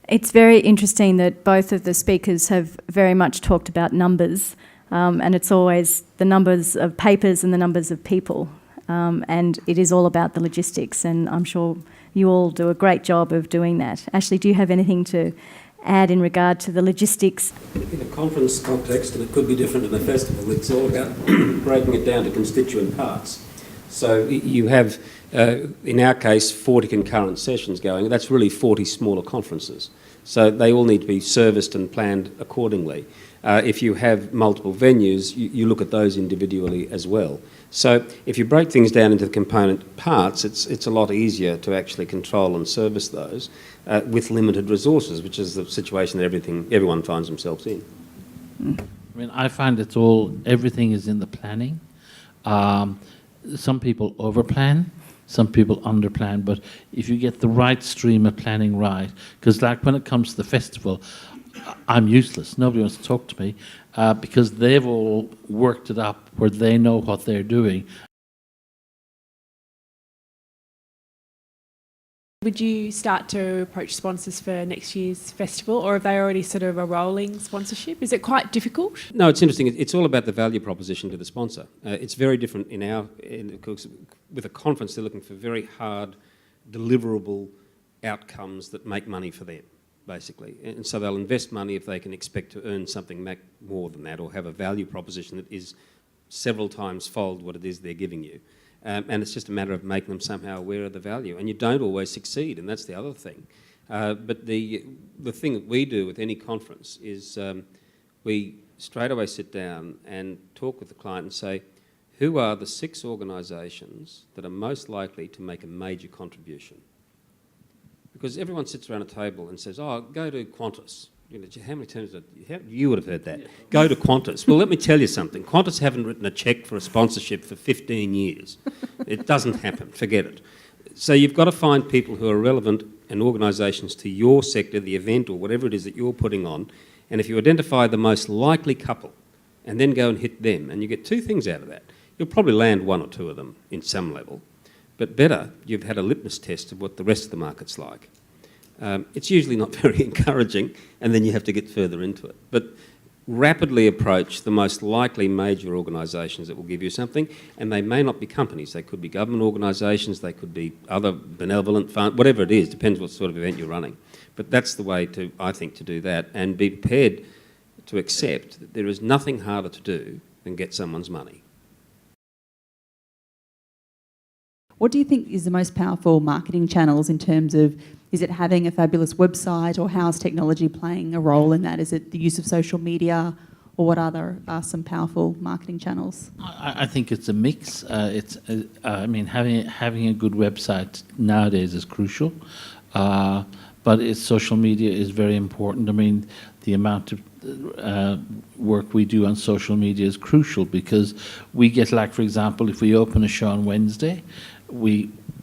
It's very interesting that both of the speakers have very much talked about numbers, and it's always the numbers of papers and the numbers of people, and it is all about the logistics, and I'm sure you all do a great job of doing that. Ashley, do you have anything to add in regard to the logistics? In a conference context, and it could be different in a festival, it's all about breaking it down to constituent parts. So you have, in our case, 40 concurrent sessions going. That's really 40 smaller conferences. So they all need to be serviced and planned accordingly. If you have multiple venues, you look at those individually as well. So if you break things down into the component parts, it's a lot easier to actually control and service those with limited resources, which is the situation that everyone finds themselves in. I mean, I find everything is in the planning. Some people overplan, some people underplan, but if you get the right stream of planning right, because like when it comes to the festival, I'm useless. Nobody wants to talk to me because they've all worked it up where they know what they're doing. Would you start to approach sponsors for next year's festival, or have they already sort of a rolling sponsorship? Is it quite difficult? No, it's interesting. It's all about the value proposition to the sponsor. It's very different with a conference. They're looking for very hard, deliverable outcomes that make money for them, basically. And so they'll invest money if they can expect to earn something more than that, or have a value proposition that is several times fold what it is they're giving you. And it's just a matter of making them somehow aware of the value. And you don't always succeed, and that's the other thing. But the thing that we do with any conference is we straight away sit down and talk with the client and say, who are the 6 organisations that are most likely to make a major contribution? Because everyone sits around a table and says, oh, go to Qantas. You know, how many times you would have heard that? Yeah. Go to Qantas. Well, let me tell you something. Qantas haven't written a cheque for a sponsorship for 15 years. It doesn't happen. Forget it. So you've got to find people who are relevant and organisations to your sector, the event or whatever it is that you're putting on. And if you identify the most likely couple and then go and hit them, and you get 2 things out of that, you'll probably land 1 or 2 of them in some level. But better, you've had a litmus test of what the rest of the market's like. It's usually not very encouraging, and then you have to get further into it. But rapidly approach the most likely major organisations that will give you something, and they may not be companies. They could be government organisations, they could be other benevolent funds, whatever it is, depends what sort of event you're running. But that's the way to, I think, to do that, and be prepared to accept that there is nothing harder to do than get someone's money. What do you think is the most powerful marketing channels in terms of, is it having a fabulous website, or how is technology playing a role in that? Is it the use of social media, or what other are some powerful marketing channels? I think it's a mix. I mean, having a good website nowadays is crucial, but social media is very important. I mean, the amount of work we do on social media is crucial, because we get, like, for example, if we open a show on Wednesday,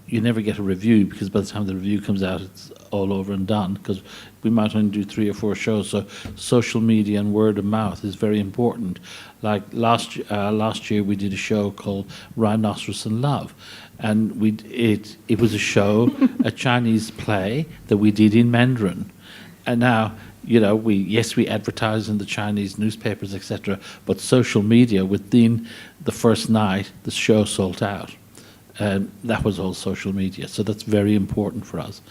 you never get a review, because by the time the review comes out, it's all over and done, because we might only do 3 or 4 shows. So social media and word of mouth is very important. Like last year we did a show called Rhinoceros in Love, and it was a show, a Chinese play that we did in Mandarin. And now, you know, we advertise in the Chinese newspapers, etc., but social media, within the first night, the show sold out. And that was all social media, so that's very important for us.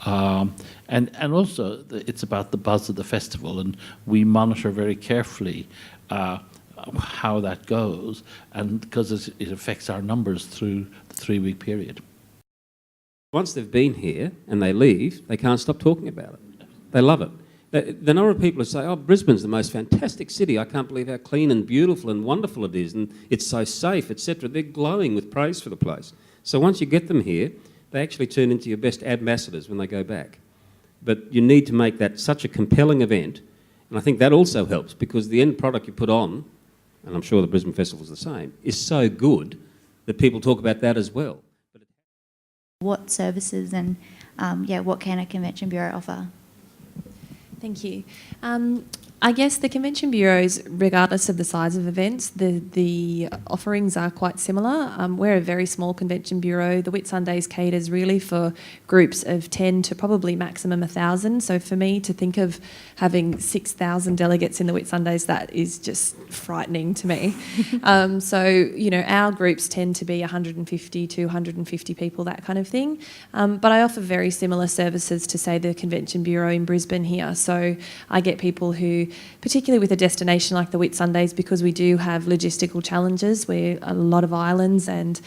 And also, it's about the buzz of the festival, and we monitor very carefully how that goes, and because it affects our numbers through the 3-week period. Once they've been here and they leave, they can't stop talking about it. They love it. The number of people who say, oh, Brisbane's the most fantastic city, I can't believe how clean and beautiful and wonderful it is, and it's so safe, etc. They're glowing with praise for the place. So once you get them here, they actually turn into your best ambassadors when they go back. But you need to make that such a compelling event, and I think that also helps, because the end product you put on, and I'm sure the Brisbane Festival is the same, is so good that people talk about that as well. What services and what can a Convention Bureau offer? Thank you. I guess the convention bureaus, regardless of the size of events, the offerings are quite similar. We're a very small convention bureau. The Whitsundays caters really for groups of 10 to probably maximum 1,000. So for me to think of having 6,000 delegates in the Whitsundays, that is just frightening to me. So, you know, our groups tend to be 150, 250 people, that kind of thing. But I offer very similar services to, say, the convention bureau in Brisbane here. So I get people who, particularly with a destination like the Whitsundays, because we do have logistical challenges, we're a lot of islands and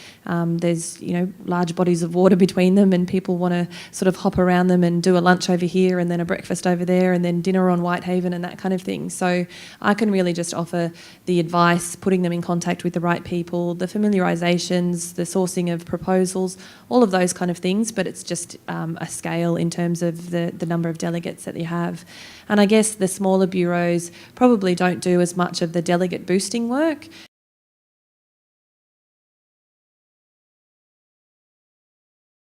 there's, you know, large bodies of water between them, and people want to sort of hop around them and do a lunch over here and then a breakfast over there and then dinner on Whitehaven and that kind of thing. So I can really just offer the advice, putting them in contact with the right people, the familiarisations, the sourcing of proposals, all of those kind of things, but it's just a scale in terms of the number of delegates that you have. And I guess the smaller bureaus probably don't do as much of the delegate boosting work.